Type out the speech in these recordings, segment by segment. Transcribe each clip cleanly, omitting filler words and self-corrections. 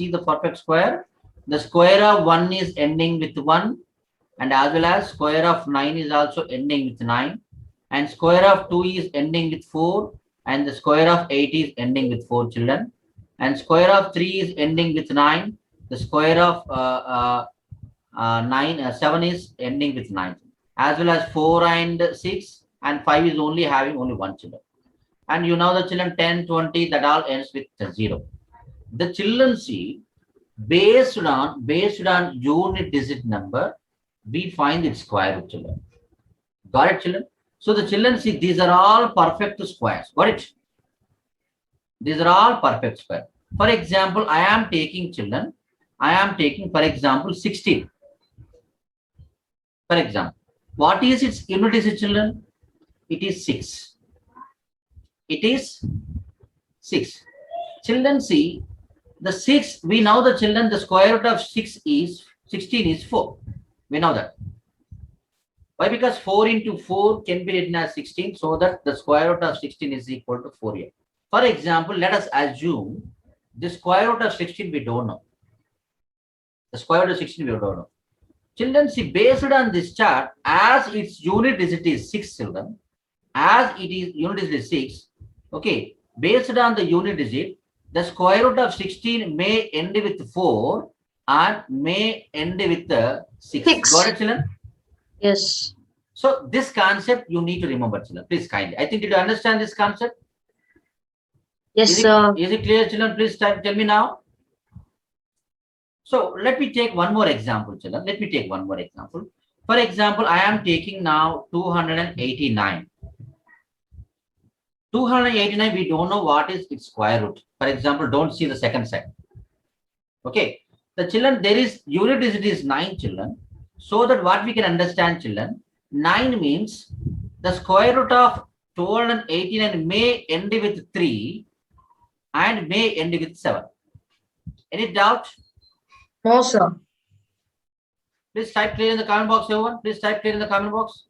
see the perfect square. The square of 1 is ending with 1, and as well as square of 9 is also ending with 9, and square of 2 is ending with 4, and the square of 8 is ending with 4, children, and square of 3 is ending with 9. The square of 7 is ending with 9, as well as 4 and 6 and 5 is only having only 1, children. And you know the children 10, 20, that all ends with 0. The children see based on unit digit number, we find its square root, children. Got it, children? So the children see these are all perfect squares. Got it? These are all perfect square. For example, I am taking, children, I am taking, for example, 16. For example, what is its unit digit, children? It is 6. It is 6. Children see the 6, we know the children, the square root of 6 is 16 is 4. We know that. Why? Because 4 into 4 can be written as 16, so that the square root of 16 is equal to 4 here. For example, let us assume the square root of 16 we don't know. The square root of 16 we don't know. Children see based on this chart, as its unit digit is 6, children, as it is unit digit is 6, okay, based on the unit digit, the square root of 16 may end with 4 and may end with 6. Got it, children? Yes. So this concept you need to remember, children. Please kindly. I think, did you understand this concept? Yes, sir. Is it clear, children? Please tell me now. So let me take one more example, children. Let me take one more example. For example, I am taking now 289. 289, we don't know what is its square root. For example, don't see the second side. Okay. The children, there is unit digit is 9, children. So that what we can understand, children, 9 means the square root of 289 may end with 3 and may end with 7. Any doubt? No, sir. Please type clear in the comment box, everyone. Please type clear in the comment box.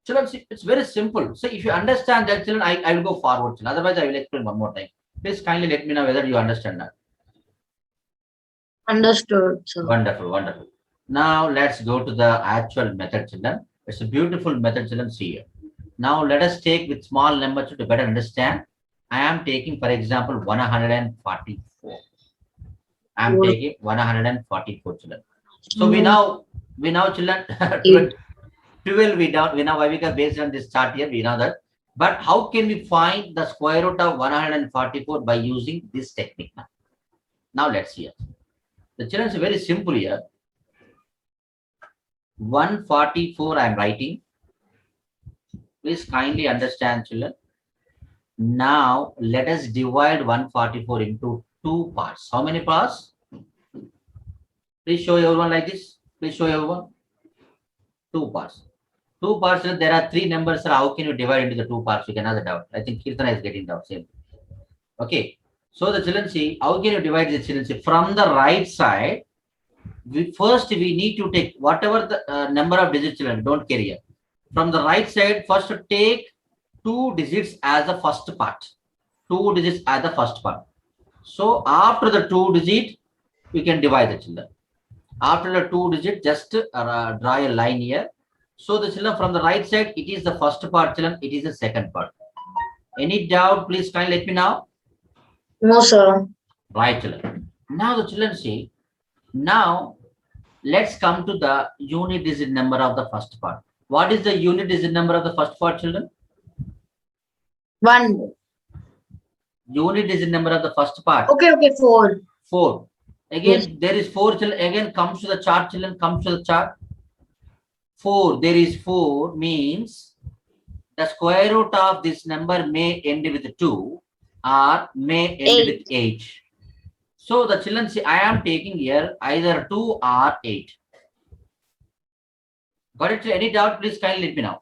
Children, see, it's very simple. So if you understand that, children, I will go forward. Children. Otherwise, I will explain one more time. Please kindly let me know whether you understand that. Understood, sir. Wonderful, wonderful. Now let's go to the actual method, children. It's a beautiful method, children. See here. Now let us take with small numbers to better understand. I am taking, for example, 144. I am taking 144, children. So we now, children, 12 we know why, because based on this chart here, we know that. But how can we find the square root of 144 by using this technique? Now let's see it. The children is very simple here. 144 I am writing. Please kindly understand, children. Now let us divide 144 into 2 parts. How many parts? Please show everyone like this. Please show everyone. 2 parts. 2 parts. There are 3 numbers. How can you divide into the 2 parts? You can have the doubt. I think Kirtana is getting doubt. Same. Okay. So the children see, how can you divide the children? See, from the right side, first we need to take whatever the number of digits, children, don't care here. From the right side, first take 2 digits as the first part. 2 digits as the first part. So after the 2 digit, we can divide the children. After the 2 digit, just draw a line here. So the children from the right side, it is the first part, children. It is the second part. Any doubt? Please kindly let me know. No, sir. Right, children. Now the children see. Now let's come to the unit digit number of the first part. What is the unit digit number of the first part, children? 1. Unit digit number of the first part. Okay, 4. 4. Again, Yes. there is 4, children. Again, comes to the chart, children. Comes to the chart. 4. There is 4 means the square root of this number may end with 2 or may end with 8. So the children see, I am taking here either 2 or 8. Got it? Any doubt? Please kindly let me know.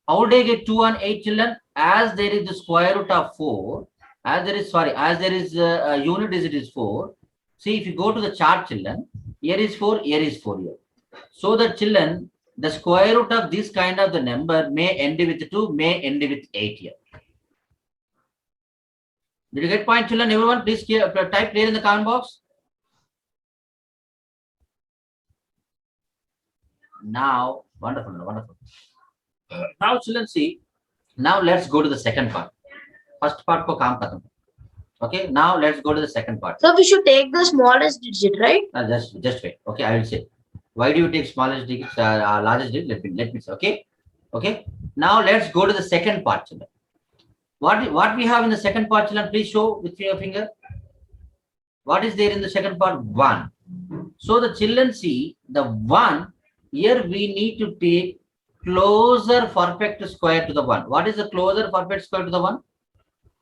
How would I get 2 and 8, children? As there is the square root of 4, as there is a unit digit is 4. See, if you go to the chart, children, here is 4, here is 4 here. So the children, the square root of this kind of the number may end with 2, may end with 8 here. Did you get point, children? Everyone, please type clear in the comment box. Now, wonderful, wonderful. Now, children, see. Now let's go to the second part. First part ko kaam khatam. Okay. Now let's go to the second part. So we should take the smallest digit, right? Just wait. Okay, I will say. Why do you take smallest digits, largest digit? Let me say. Okay. Okay. Now let's go to the second part, children. What we have in the second part, children? Please show with your finger. What is there in the second part? 1. So the children see the 1. Here we need to take closer perfect square to the 1. What is the closer perfect square to the 1?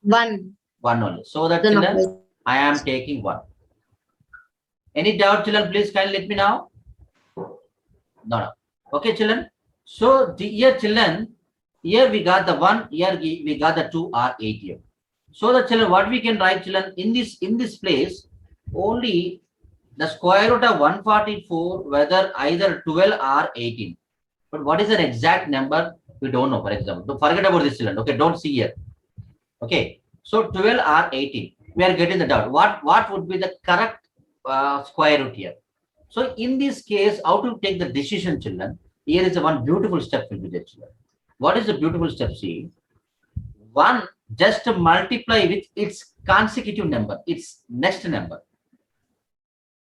1. 1 only. So that The children, number. I am taking 1. Any doubt, children? Please kindly let me know. No. Okay, children. So here, children, here we got the 1. Here we got the 2 or 8 here. So the children, what we can write, children, in this place, only the square root of 144, whether either 12 or 18. But what is an exact number? We don't know, for example. Don't forget about this, children. Okay, don't see here. Okay, so 12 or 18. We are getting the doubt. What would be the correct square root here? So in this case, how to take the decision, children? Here is the one beautiful step will be there, children. What is the beautiful step? See, 1 just multiply with its consecutive number, its next number.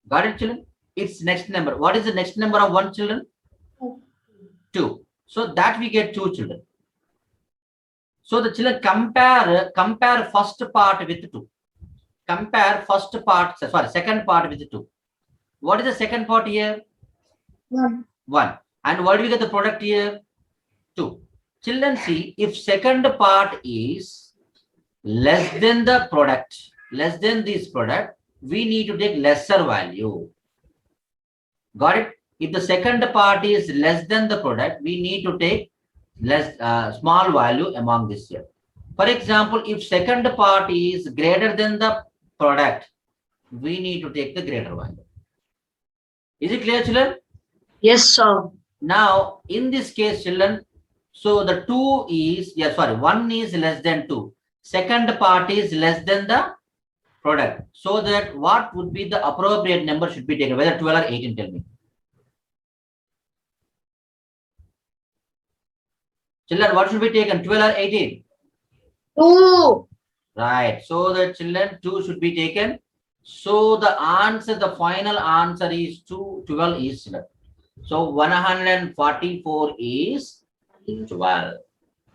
Got it, children? Its next number. What is the next number of 1, children? 2. So that we get 2, children. So the children compare first part with 2. Compare second part with 2. What is the second part here? 1. 1. And what do we get the product here? 2. Children see, if second part is less than the product, less than this product, we need to take lesser value. Got it? If the second part is less than the product, we need to take small value among this here. For example, if second part is greater than the product, we need to take the greater value. Is it clear, children? Yes, sir. Now, in this case, children, so the 1 is less than 2. Second part is less than the product. So that what would be the appropriate number should be taken, whether 12 or 18, tell me. Children, what should be taken, 12 or 18? 2. Right. So the children, 2 should be taken. So the answer, the final answer is 12 is children. So 144 is 12.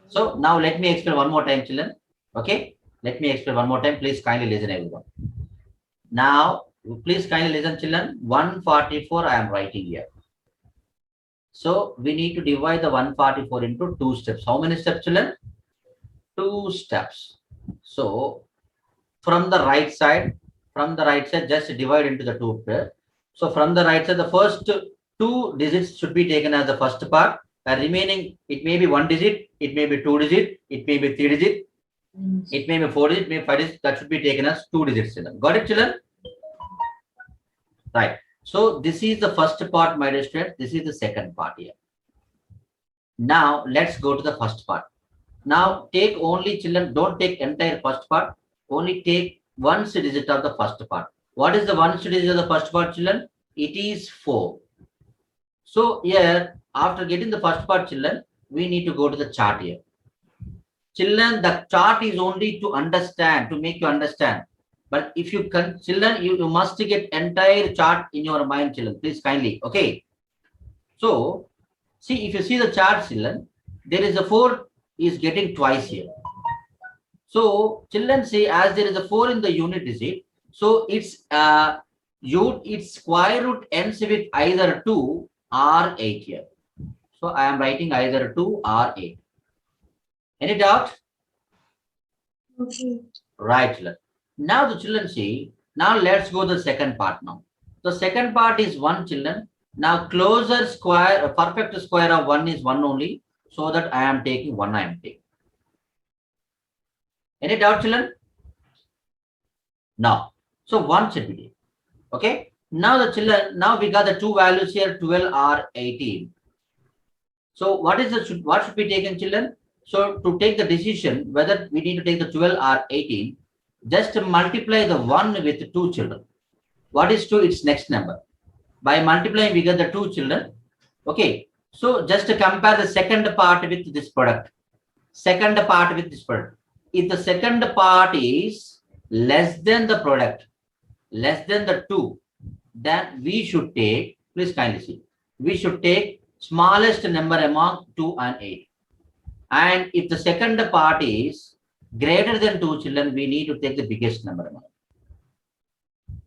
So now let me explain one more time, children. Okay. Let me explain one more time. Please kindly listen, everyone. Now, please kindly listen, children. 144 I am writing here. So we need to divide the 144 into 2 steps. How many steps, children? 2 steps. So from the right side, just divide into the 2 pairs. So from the right side, the first 2 digits should be taken as the first part. Remaining, it may be 1 digit, it may be 2 digit, it may be 3 digit, it may be 4 digit, it may be 5 digit. That should be taken as 2 digits, children. Got it, children? Right. So this is the first part, my dear students. This is the second part here. Now let's go to the first part. Now take only, children, don't take entire first part. Only take 1 digit of the first part. What is the 1 digit of the first part, children? It is 4. So here, after getting the first part, children, we need to go to the chart here. Children, the chart is only to understand, to make you understand. But if you can, children, you must get entire chart in your mind, children. Please kindly. Okay. So, see, if you see the chart, children, there is a 4 is getting twice here. So, children, see, as there is a 4 in the unit digit, so its square root ends with either 2 or 8 here. So, I am writing either 2 or 8. Any doubt? Okay. Right, children. Now the children see, now let's go to the second part now. The second part is 1, children. Now closer square, perfect square of 1 is 1 only. So that I am taking 1, I am taking. Any doubt, children? No. So 1 should be taken. Okay. Now the children, now we got the 2 values here, 12 or 18. So what should be taken, children? So to take the decision whether we need to take the 12 or 18, Just multiply the 1 with 2 children. What is 2? Its next number. By multiplying, we get the 2 children. Okay. So just to compare the second part with this product. Second part with this product. If the second part is less than the product, less than the 2, then we should take, please kindly see, we should take smallest number among 2 and 8. And if the second part is greater than 2 children, we need to take the biggest number among.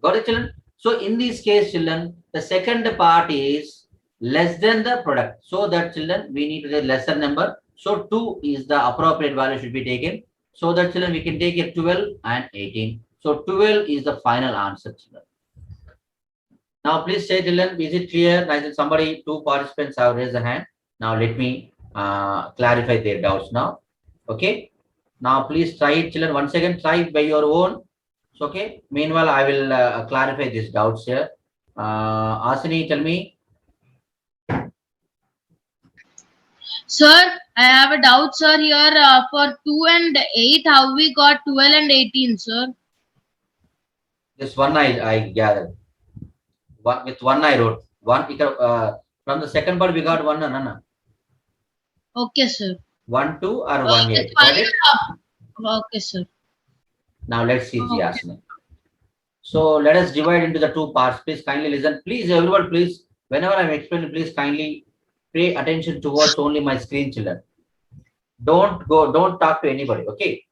Got it, children? So in this case, children, the second part is less than the product. So that, children, we need to take lesser number. So 2 is the appropriate value should be taken. So that, children, we can take it 12 and 18. So 12 is the final answer, children. Now, please say, children, is it clear? I think somebody, 2 participants have raised a hand. Now, let me clarify their doubts now. Okay. Now, please try it, children. Once again, try by your own. So, okay. Meanwhile, I will clarify these doubts here. Asini, tell me. Sir, I have a doubt, sir, here for 2 and 8, how we got 12 and 18, sir? This one I gathered. With 1 I wrote. From the second part, we got 1. No. Okay, sir. 1, 2 or 1, 8. It's Got it? Okay, sir. Now, let's see, Okay. Asini. So, let us divide into the 2 parts. Please kindly listen. Please, everyone, please, whenever I'm explaining, please kindly pay attention towards only my screen, children. Don't talk to anybody, okay?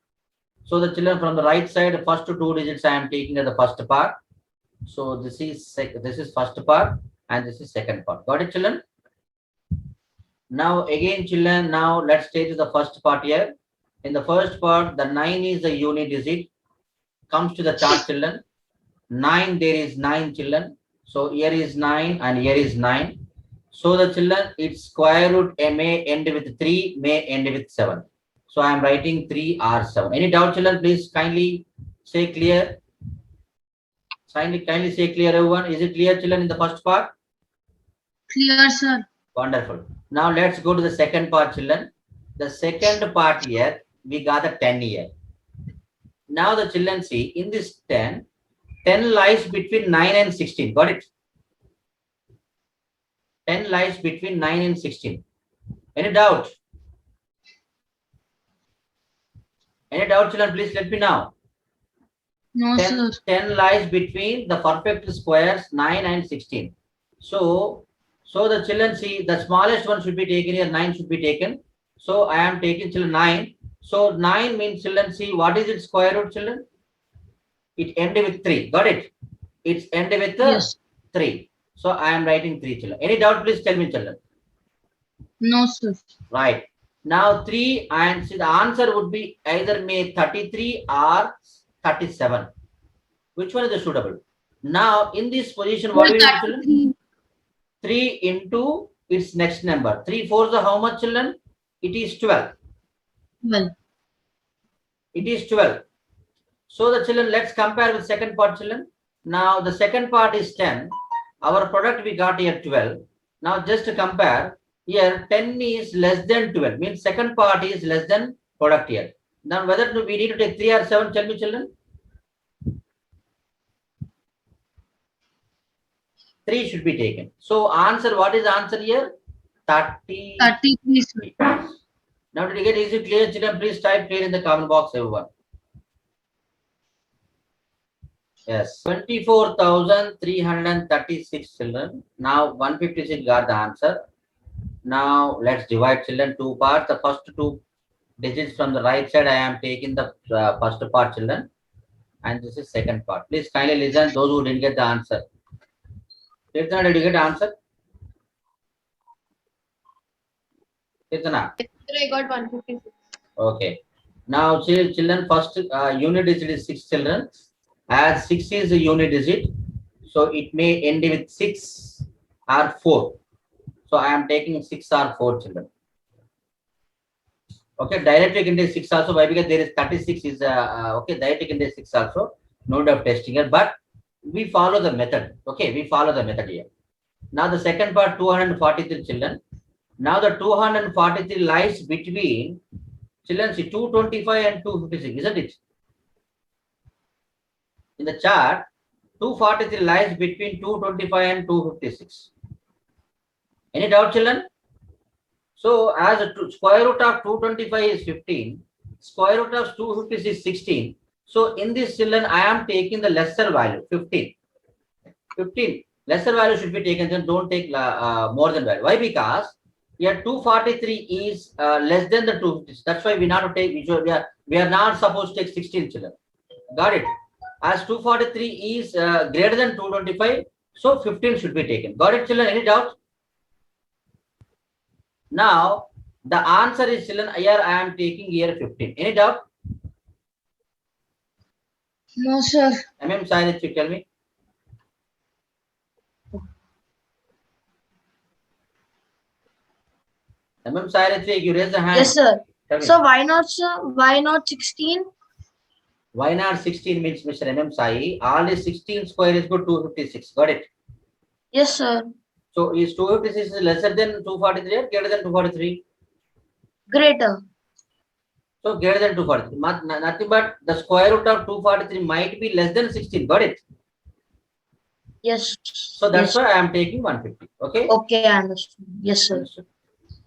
So the children from the right side, first 2 digits I am taking as the first part. So this is first part and this is second part. Got it, children? Now again, children, now let's take to the first part here. In the first part, the 9 is the unit digit. Comes to the chart, children. 9, there is 9, children. So here is 9 and here is 9. So the children, its square root may end with 3, may end with 7. So I am writing 3 or 7. Any doubt, children? Please kindly say clear. Kindly say clear, everyone. Is it clear, children, in the first part? Clear, sir. Wonderful. Now let's go to the second part, children. The second part here, we got the 10 here. Now the children see, in this 10 lies between 9 and 16. Got it? 10 lies between 9 and 16. Any doubt? Any doubt, children? Please let me know. No, sir. 10 lies between the perfect squares 9 and 16. So the children see, the smallest one should be taken here, 9 should be taken. So I am taking, children, 9. So 9 means, children, see, what is its square root, children? It ended with 3. Got it? It's ended with Yes. 3. So I am writing 3, children. Any doubt, please tell me, children. No, sir. Right. Now 3, and see, the answer would be either may 33 or 37. Which one is the suitable? Now in this position, what do we do, children? 3 into its next number. 3 4s are how much, children? It is 12. Well, It is 12. So the children, let's compare with second part, children. Now the second part is 10. Our product we got here 12. Now just to compare, here 10 is less than 12. Means second part is less than product here. Now whether we need to take 3 or 7, tell me, children. 3 should be taken. So answer, what is the answer here? 30. 33, sir. Now to get easy clear, children, please type clear in the comment box, everyone. Yes, 24,336 children. Now 156 got the answer. Now let's divide, children, 2 parts. The first 2 digits from the right side, I am taking the first part, children. And this is second part. Please kindly listen, those who didn't get the answer. Kirtana, did you get the answer? Kirtana? I got 156. Okay. Now, children, first unit digit is 6, children. As 6 is a unit digit, so it may end with 6 or 4. So I am taking 6 or 4, children. Okay, directly you can take 6 also. Why? Because there is 36 is okay. Directly you can take 6 also. No doubt testing here, but we follow the method. Okay, we follow the method here. Now the second part, 243 children. Now the 243 lies between, children, see, 225 and 256, isn't it? in the chart, 243 lies between 225 and 256. Any doubt, children? So as square root of 225 is 15, square root of 256 is 16. So in this, children, I am taking the lesser value, 15. 15. Lesser value should be taken, then don't take more than value. Why? Because here 243 is less than the 256. That's why we not take, we are not supposed to take 16, children. Got it? As 243 is greater than 225, so 15 should be taken. Got it, children? Any doubt? Now, the answer is, children, here I am taking here 15. Any doubt? No, sir. Silence, you tell me. Silence, you raise the hand. Yes, sir. Tell me. So why not, sir? Why not 16? Why not 16 means, Mr. Sai, all is 16 square is good 256. Got it? Yes, sir. So is 256 is lesser than 243 or greater than 243? Greater. So greater than 243. Nothing but the square root of 243 might be less than 16. Got it? Yes. So that's why I am taking 150. Okay? Okay, I understand. Yes, sir. Understood.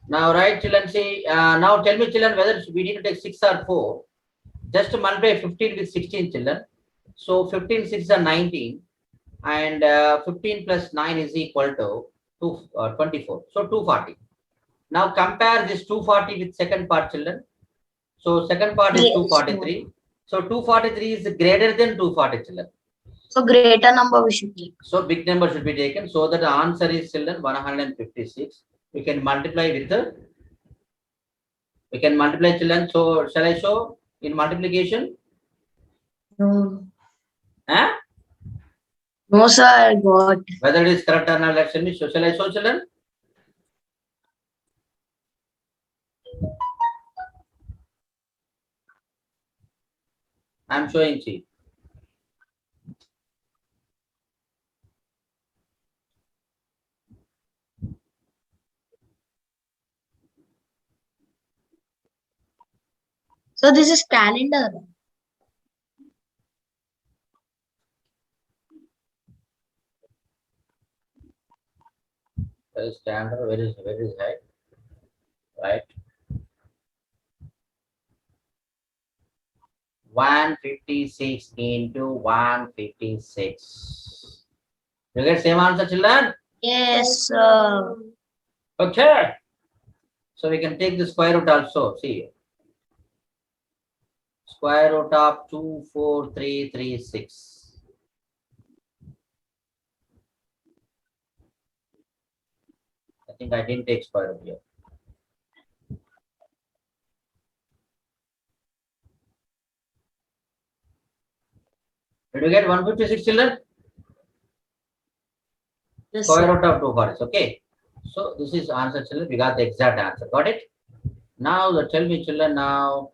Now, right, children, see, now tell me, children, whether we need to take 6 or 4. Just multiply 15 with 16, children. So 15, 6 are 19. And 15 plus 9 is equal to 24. So 240. Now compare this 240 with second part, children. So second part is Yes. 243. So 243 is greater than 240, children. So greater number we should take. So big number should be taken. So that the answer is, children, 156. We can multiply with the. We can multiply, children. So shall I show in multiplication? No. Huh? No, sir, I got. Whether it is correct or not, let's me. So shall I show, children? I am showing, see. So this is calendar. Where is standard? Where is height? Right. 156 into 156. You get same answer, children? Yes, sir. Okay. So we can take the square root also. See. Square root of 24336. I think I didn't take square root here. Did you get 156, children? Yes, Square sir. root of 240. Okay. So this is answer, children. We got the exact answer. Got it? Now tell me, children, now